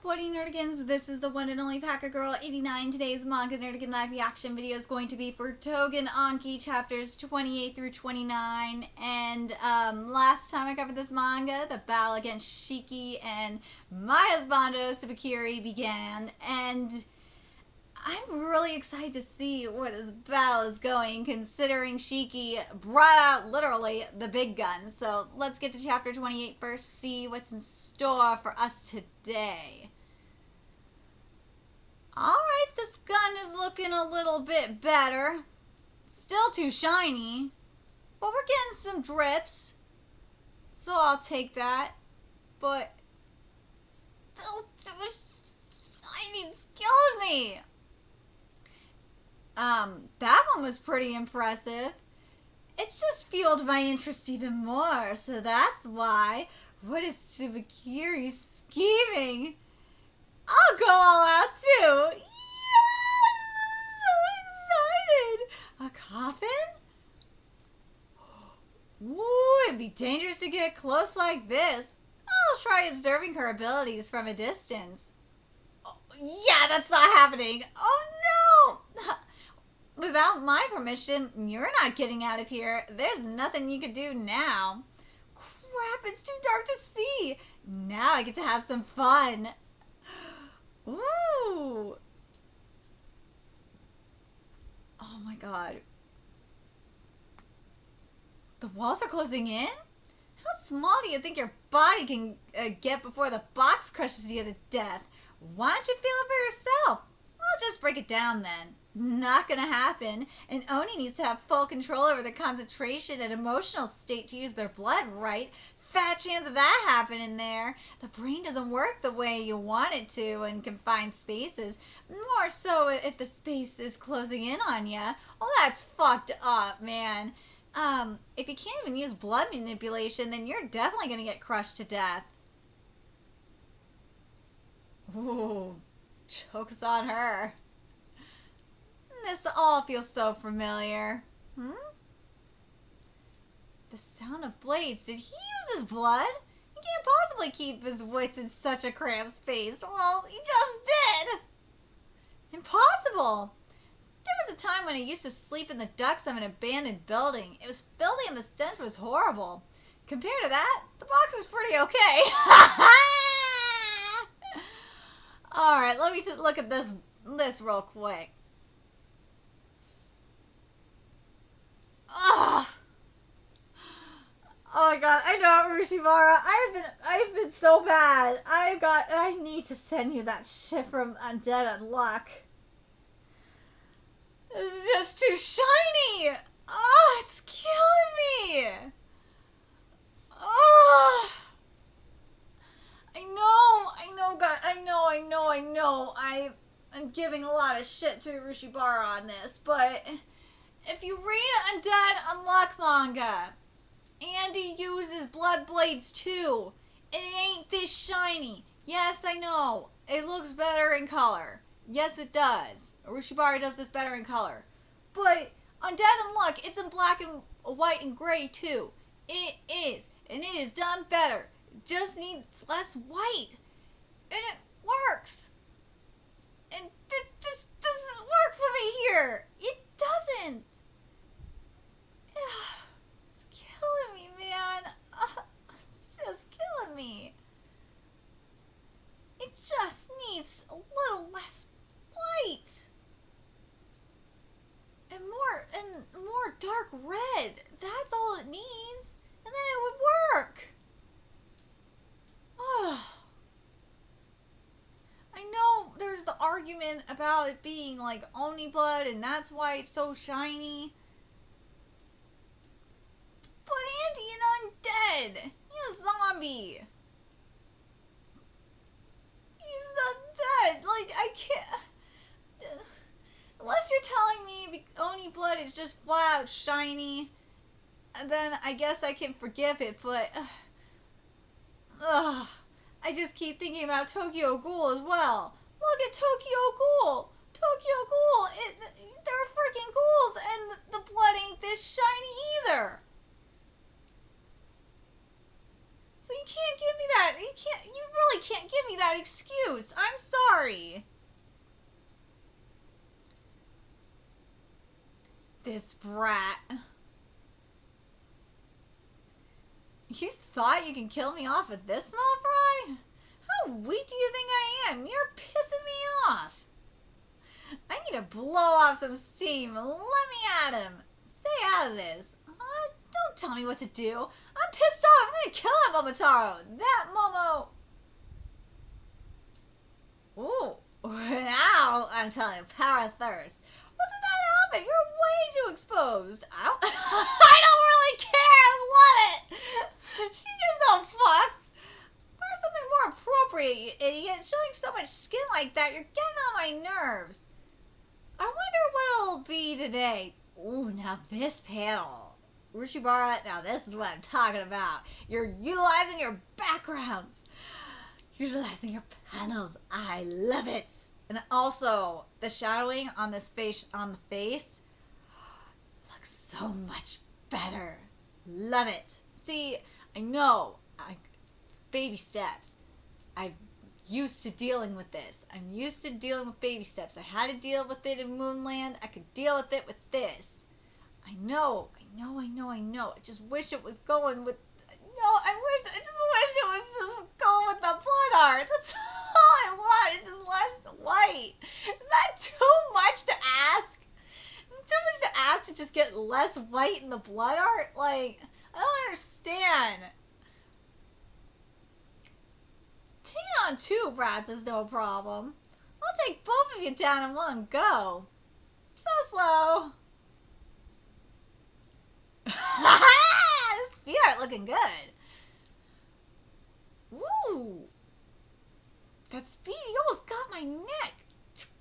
Buddy Nerdigans? This is the one and only Packer Girl 89. Today's Manga Nerdigan live reaction video is going to be for Tougen Anki chapters 28 through 29. And last time I covered this manga, the battle against Shiki and my husbando Tsubakiri began. And I'm really excited to see where this battle is going, considering Shiki brought out literally the big guns. So let's get to chapter 28 first, see what's in store for us today. Alright, this gun is looking a little bit better. Still too shiny, but we're getting some drips, so I'll take that. But still too shiny, it's killing me. That one was pretty impressive. It just fueled my interest even more, so that's why. What is Tsubakiri scheming? I'll go all out too. Yes! I'm so excited. A coffin? Ooh, it'd be dangerous to get close like this. I'll try observing her abilities from a distance. Oh, yeah, that's not happening. Oh no! Without my permission, you're not getting out of here. There's nothing you can do now. Crap, it's too dark to see. Now I get to have some fun. Ooh. Oh my god. The walls are closing in? How small do you think your body can get before the box crushes you to death? Why don't you feel it for yourself? I'll just break it down then. Not gonna happen. And Oni needs to have full control over the concentration and emotional state to use their blood, right? Fat chance of that happening there. The brain doesn't work the way you want it to in confined spaces. More so if the space is closing in on you. Well, that's fucked up, man. If you can't even use blood manipulation, then you're definitely gonna get crushed to death. Ooh, joke's on her. This all feels so familiar. The sound of blades. Did he use his blood? He can't possibly keep his wits in such a cramped space. Well, he just did. Impossible. There was a time when I used to sleep in the ducts of an abandoned building. It was filthy and the stench was horrible. Compared to that, the box was pretty okay. Alright, let me just look at this real quick. Ugh. Oh my god, I know, Rushibara. I've been so bad. I need to send you that shit from Undead Unluck. This is just too shiny. Oh, it's killing me. Oh. I know, God. I know. I'm giving a lot of shit to Rushibara on this, but if you read Undead Unluck manga, Andy uses blood blades too. It ain't this shiny. Yes, I know. It looks better in color. Yes, it does. Urushibari does this better in color. But on Dead and Luck, it's in black and white and gray too. It is. And it is done better. It just needs less white. And it works. And it just doesn't work for me here. It doesn't. Killing me, man. It's just killing me. It just needs a little less white. And more dark red. That's all it needs. And then it would work. Oh. I know there's the argument about it being like Oni blood and that's why it's so shiny. Andy and undead. He's a zombie. He's undead. Like, I can't. Unless you're telling me Oni blood is just flat out shiny, then I guess I can forgive it, but. I just keep thinking about Tokyo Ghoul as well. Look at Tokyo Ghoul. Tokyo Ghoul. They're freaking ghouls, and the blood ain't this shiny either. So you can't give me that. You really can't give me that that excuse. I'm sorry. This brat. You thought you can kill me off with this small fry? How weak do you think I am? You're pissing me off. I need to blow off some steam. Let me at him. Stay out of this. Don't tell me what to do. I'm pissed off. I'm gonna kill that Momotaro. That Momo. Ooh. Now I'm telling you, power of thirst. What's with that outfit? You're way too exposed. I don't, I don't really care. I love it. She gives no fucks. Wear something more appropriate, you idiot. Showing so much skin like that, you're getting on my nerves. I wonder what it'll be today. Ooh, now this panel. Urushibara, now this is what I'm talking about. You're utilizing your backgrounds. Utilizing your panels. I love it. And also, the shadowing on this face, on the face, looks so much better. Love it. See, I know, baby steps. I'm used to dealing with this. I'm used to dealing with baby steps. I had to deal with it in Moonland. I could deal with it with this. I know. I just wish it was going with... No, I just wish it was just going with the blood art. That's all I want. It's just less white. Is that too much to ask? Is it too much to ask to just get less white in the blood art? Like, I don't understand. Taking on 2 brats is no problem. I'll take both of you down in one go. So slow. This speed art looking good. Ooh. That speed, he almost got my neck.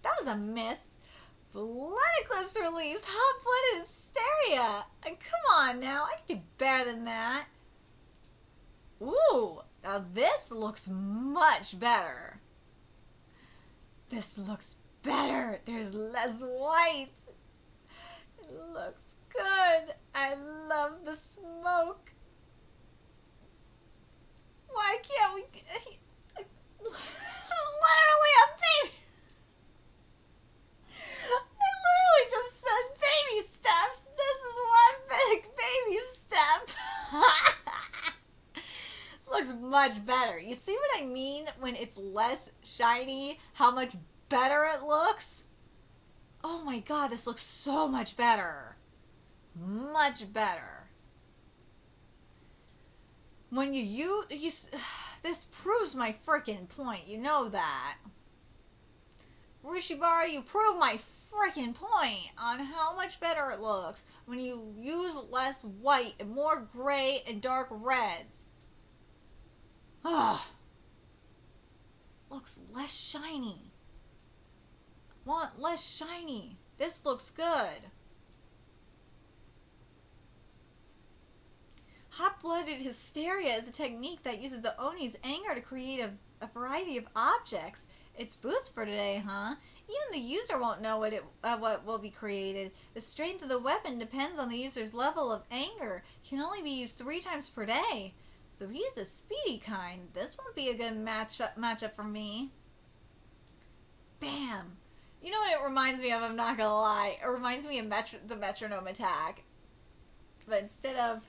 That was a miss. Blood Eclipse release. Hot-blooded hysteria. And come on now, I can do better than that. Ooh. Now this looks much better. This looks better. There's less white. It looks good. I love the smoke. Why can't we... Literally a baby... I literally just said baby steps. This is one big baby step. This looks much better. You see what I mean when it's less shiny? How much better it looks? Oh my god, this looks so much better. Much better. When you this proves my freaking point. You know that. Urushibara, you prove my freaking point on how much better it looks when you use less white and more gray and dark reds. Ah, this looks less shiny. I want less shiny. This looks good. Hot-blooded hysteria is a technique that uses the Oni's anger to create a variety of objects. It's boost for today, huh? Even the user won't know what will be created. The strength of the weapon depends on the user's level of anger. It can only be used 3 times per day. So he's the speedy kind. This won't be a good matchup for me. Bam! You know what it reminds me of? I'm not gonna lie. It reminds me of the metronome attack. But instead of...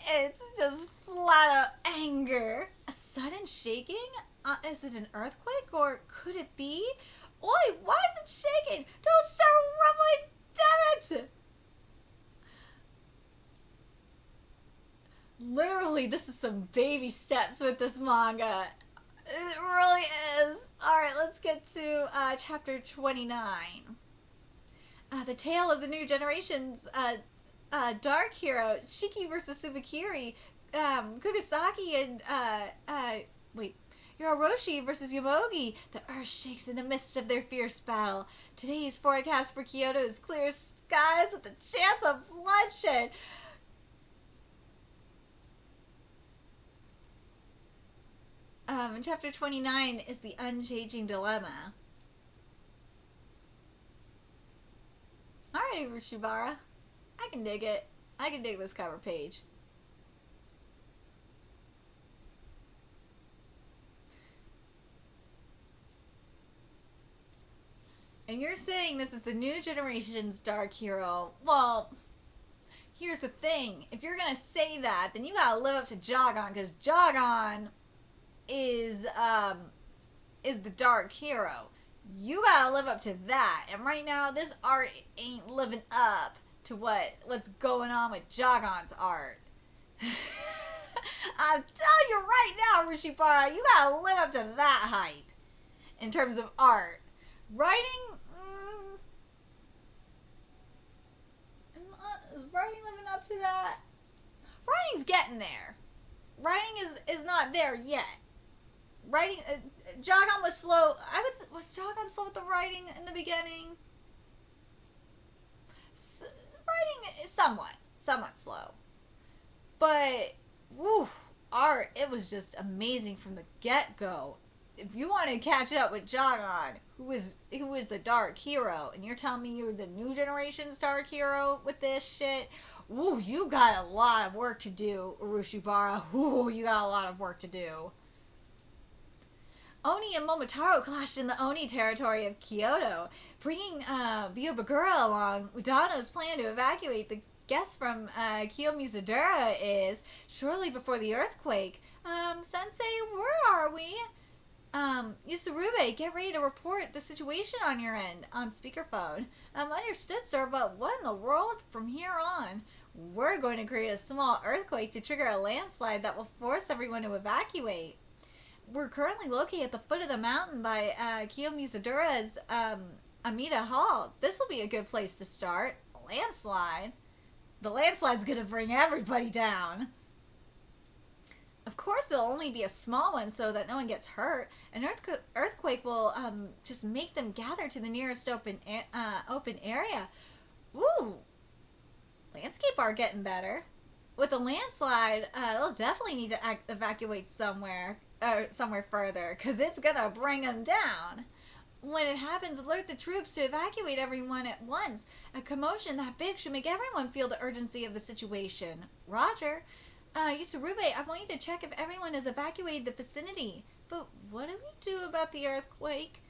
It's just flat out anger. A sudden shaking? Is it an earthquake or could it be? Oi, why is it shaking? Don't start rumbling, damn it! Literally, this is some baby steps with this manga. It really is. Alright, let's get to chapter 29. The tale of the new generation's dark hero, Shiki versus Tsubakiri, Kugasaki and, Yororoshi versus Yomogi. The earth shakes in the midst of their fierce battle. Today's forecast for Kyoto is clear skies with a chance of bloodshed. Chapter 29 is the unchanging dilemma. Alrighty, Urushibara. I can dig it. I can dig this cover page. And you're saying this is the new generation's dark hero. Well, here's the thing. If you're gonna say that, then you gotta live up to Jogon, because Jogon is the dark hero. You gotta live up to that. And right now, this art ain't living up to what's going on with Jogon's art. I'm telling you right now, Rushibara, you gotta live up to that hype in terms of art. Writing, is writing living up to that? Writing's getting there. Writing is not there yet. Writing, Jogon was slow. Was Jogon slow with the writing in the beginning? Writing is somewhat slow. But, woo, art, it was just amazing from the get-go. If you want to catch up with Jogon, who is the dark hero, and you're telling me you're the new generation's dark hero with this shit, woo, you got a lot of work to do, Urushibara. Woo, you got a lot of work to do. Oni and Momotaro clashed in the Oni territory of Kyoto, bringing Biobagura along. Udano's plan to evacuate the guests from Kiyomizadura is shortly before the earthquake. Sensei, where are we? Yusurube, get ready to report the situation on your end on speakerphone. Understood, sir, but what in the world from here on? We're going to create a small earthquake to trigger a landslide that will force everyone to evacuate. We're currently located at the foot of the mountain by Kiyomizadura's Amida Hall. This will be a good place to start. A landslide? The landslide's gonna bring everybody down. Of course, it'll only be a small one so that no one gets hurt. An earthquake will just make them gather to the nearest open area. Woo! Landscape art getting better. With a landslide, they'll definitely need to evacuate somewhere further, because it's gonna bring them down. When it happens, alert the troops to evacuate everyone at once. A commotion that big should make everyone feel the urgency of the situation. Roger. Yusurube, I want you to check if everyone has evacuated the vicinity. But what do we do about the earthquake?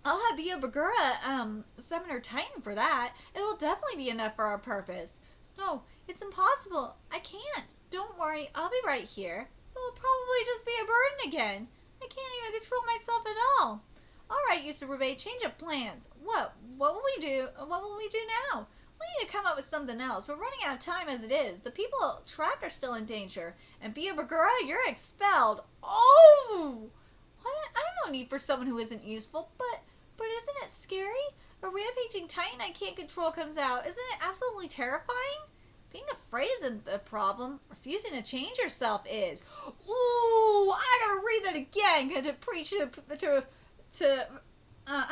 I'll have Biobagura summon her Titan for that. It will definitely be enough for our purpose. No, it's impossible. I can't. Don't worry, I'll be right here. It'll probably just be a burden again. I can't even control myself at all. All right, Yusurube, change of plans. What will we do? What will we do now? We need to come up with something else. We're running out of time as it is. The people trapped are still in danger. And Biobagura, you're expelled. Oh! What? I have no need for someone who isn't useful, but isn't it scary? A rampaging titan I can't control comes out. Isn't it absolutely terrifying? Being afraid isn't the problem. Refusing to change yourself is. Ooh, I gotta read that again to preach I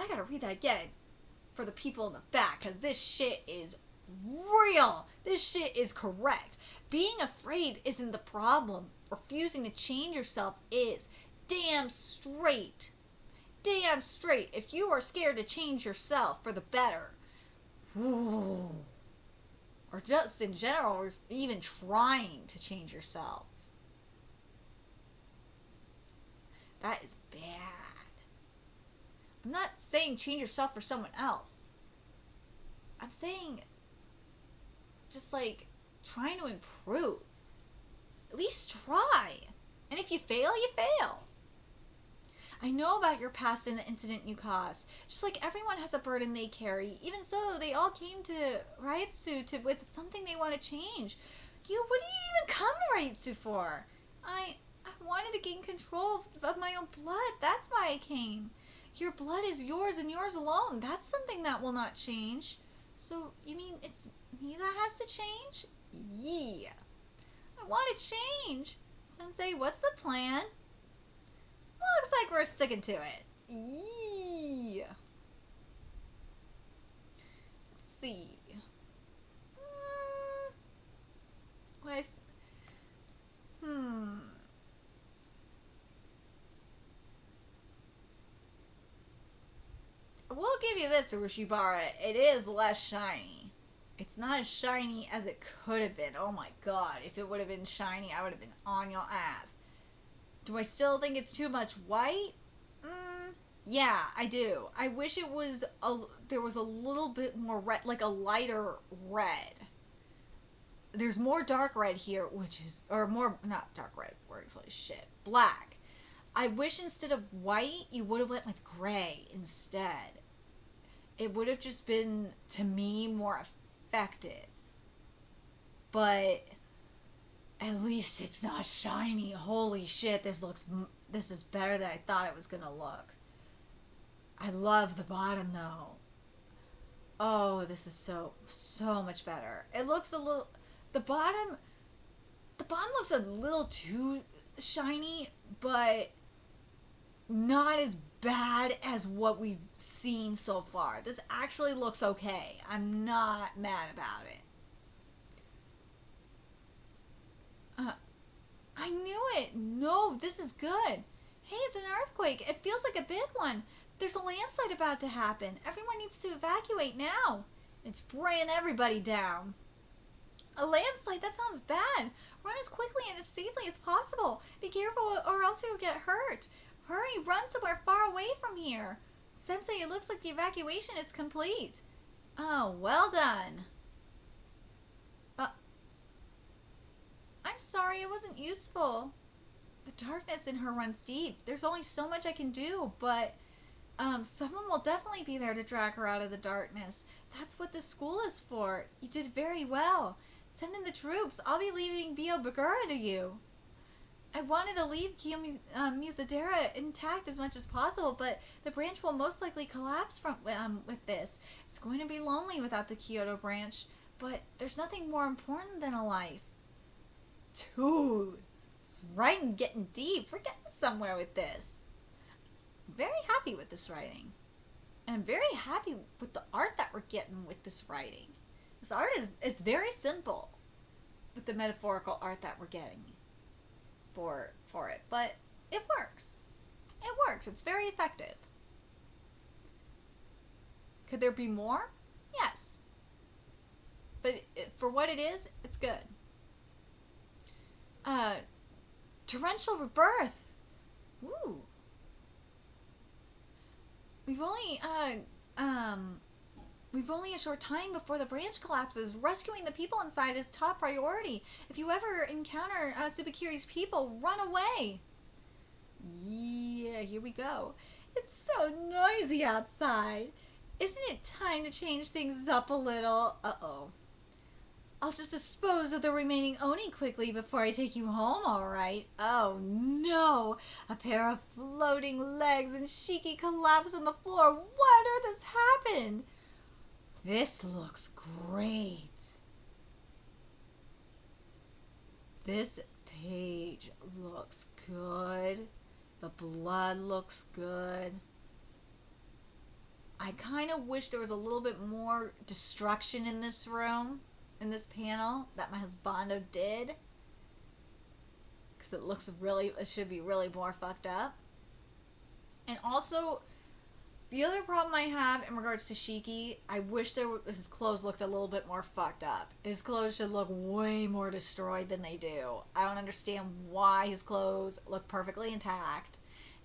gotta read that again for the people in the back, because this shit is real. This shit is correct. Being afraid isn't the problem. Refusing to change yourself is. Damn straight. Damn straight. If you are scared to change yourself for the better, ooh, or just in general, or even trying to change yourself, that is bad. I'm not saying change yourself for someone else. I'm saying just like trying to improve. At least try. And if you fail, you fail. I know about your past and the incident you caused. Just like everyone has a burden they carry. Even so, they all came to Ryutsu with something they want to change. What do you even come to Ryutsu for? I wanted to gain control of my own blood. That's why I came. Your blood is yours and yours alone. That's something that will not change. So, you mean it's me that has to change? Yeah. I want to change. Sensei, what's the plan? Looks like we're sticking to it. Yeah. Let's see. We'll give you this, Urushibara. It is less shiny. It's not as shiny as it could have been. Oh my god. If it would have been shiny, I would have been on your ass. Do I still think it's too much white? Yeah, I do. I wish it was there was a little bit more red, like a lighter red. There's more dark red here, which is, or more, not dark red, words like shit, black. I wish instead of white, you would have went with gray instead. It would have just been, to me, more effective. But at least it's not shiny. Holy shit, this is better than I thought it was gonna look. I love the bottom though. Oh, this is so much better. It looks a little, the bottom, the bottom looks a little too shiny, but not as bad as what we've seen so far. This actually looks okay. I'm not mad about it. I knew it. No, this is good. Hey, it's an earthquake. It feels like a big one. There's a landslide about to happen. Everyone needs to evacuate now. It's bringing everybody down. A landslide? That sounds bad. Run as quickly and as safely as possible. Be careful or else you'll get hurt. Hurry, run somewhere far away from here. Sensei, it looks like the evacuation is complete. Oh, well done. I'm sorry, it wasn't useful. The darkness in her runs deep. There's only so much I can do, but someone will definitely be there to drag her out of the darkness. That's what this school is for. You did very well. Send in the troops. I'll be leaving Bio Bagura to you. I wanted to leave Mizadera intact as much as possible, but the branch will most likely collapse with this. It's going to be lonely without the Kyoto branch, but there's nothing more important than a life. Dude, it's writing getting deep. We're getting somewhere with this. I'm very happy with this writing. And I'm very happy with the art that we're getting with this writing. This art it's very simple with the metaphorical art that we're getting for it. But it works. It works. It's very effective. Could there be more? Yes. But for what it is, it's good. Torrential rebirth. Ooh. We've only a short time before the branch collapses. Rescuing the people inside is top priority. If you ever encounter Tsubakiri's people, run away. Yeah, here we go. It's so noisy outside. Isn't it time to change things up a little? Uh-oh. I'll just dispose of the remaining Oni quickly before I take you home, alright? Oh no! A pair of floating legs and Shiki collapse on the floor. What on earth has happened? This looks great. This page looks good. The blood looks good. I kind of wish there was a little bit more destruction in this room. In this panel that my husbando did, because it should be really more fucked up. And also, the other problem I have in regards to Shiki, I wish his clothes looked a little bit more fucked up. His clothes should look way more destroyed than they do. I don't understand why his clothes look perfectly intact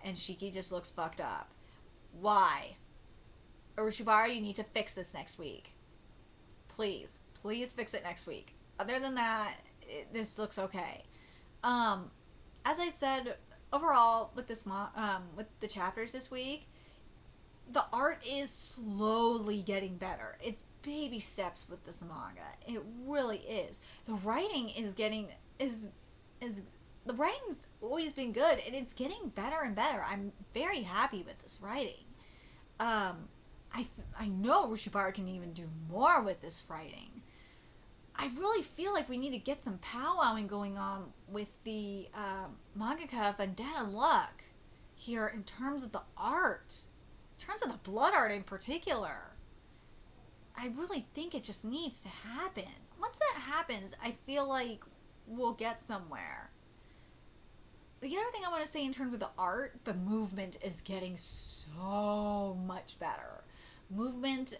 and Shiki just looks fucked up. Why? Urushibara, you need to fix this next week. Please fix it next week. Other than that, this looks okay. As I said, overall with with the chapters this week, the art is slowly getting better. It's baby steps with this manga. It really is. The writing the writing's always been good, and it's getting better and better. I'm very happy with this writing. I know Urushibara can even do more with this writing. I really feel like we need to get some powwowing going on with the mangaka of Undead Luck here in terms of the art. In terms of the blood art in particular. I really think it just needs to happen. Once that happens, I feel like we'll get somewhere. The other thing I want to say in terms of the art, the movement is getting so much better. Movement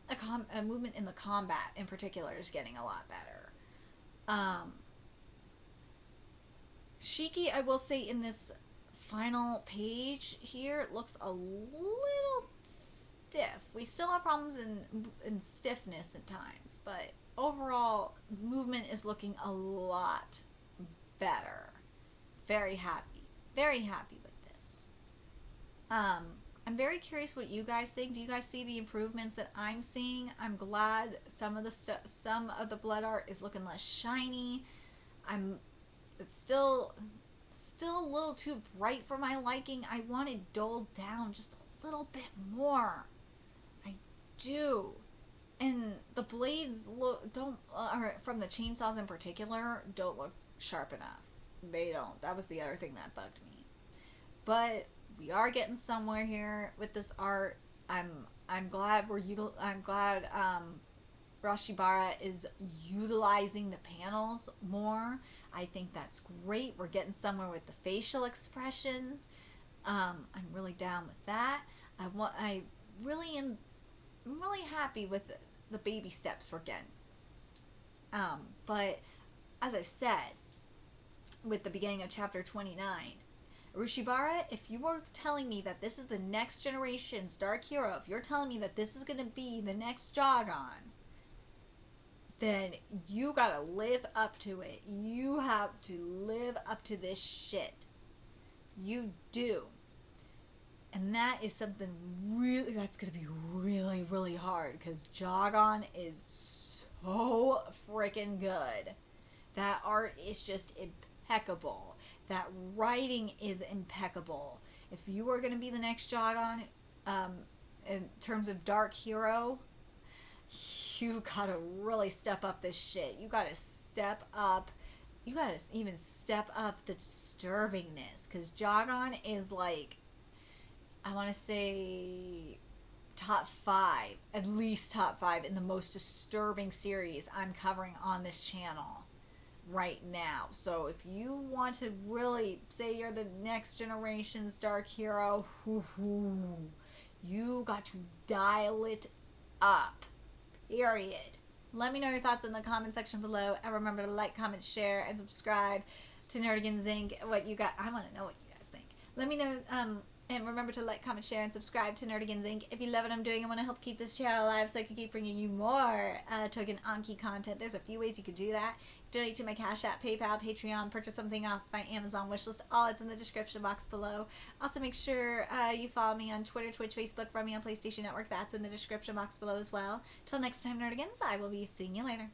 in the combat in particular is getting a lot better. Shiki, I will say, in this final page here looks a little stiff. We still have problems in stiffness at times, but overall movement is looking a lot better. Very happy with this. I'm very curious what you guys think. Do you guys see the improvements that I'm seeing? I'm glad some of the blood art is looking less shiny. It's still a little too bright for my liking. I want it dulled down just a little bit more. I do. And the blades or from the chainsaws in particular, don't look sharp enough. They don't. That was the other thing that bugged me. But we are getting somewhere here with this art. I'm glad Rashibara is utilizing the panels more. I think that's great. We're getting somewhere with the facial expressions. I'm really down with that. I'm really happy with the baby steps we're getting. But as I said, with the beginning of chapter 29, Rushibara, if you are telling me that this is the next generation's Dark Hero, if you're telling me that this is going to be the next Jogon, then you gotta live up to it. You have to live up to this shit. You do. And that is something that's gonna be really, really hard, because Jogon is so freaking good. That art is just impeccable. That writing is impeccable. If you are gonna be the next Jogon, in terms of Dark Hero, you gotta really step up this shit. You gotta step up. You gotta even step up the disturbingness. Because Jogon is like, I want to say top 5. At least top 5 in the most disturbing series I'm covering on this channel right now. So if you want to really say you're the next generation's Dark Hero, you got to dial it up. Period. Let me know your thoughts in the comment section below, and remember to like, comment, share, and subscribe to Nerdigans Inc. What you got? I want to know what you guys think. Let me know. And remember to like, comment, share, and subscribe to Nerdigans Inc. If you love what I'm doing and want to help keep this channel alive so I can keep bringing you more Tougen Anki content, there's a few ways you could do that. Donate to my Cash App, PayPal, Patreon, purchase something off my Amazon wishlist. All it's in the description box below. Also, make sure you follow me on Twitter, Twitch, Facebook, find me on PlayStation Network. That's in the description box below as well. Till next time, Nerdigans, I will be seeing you later.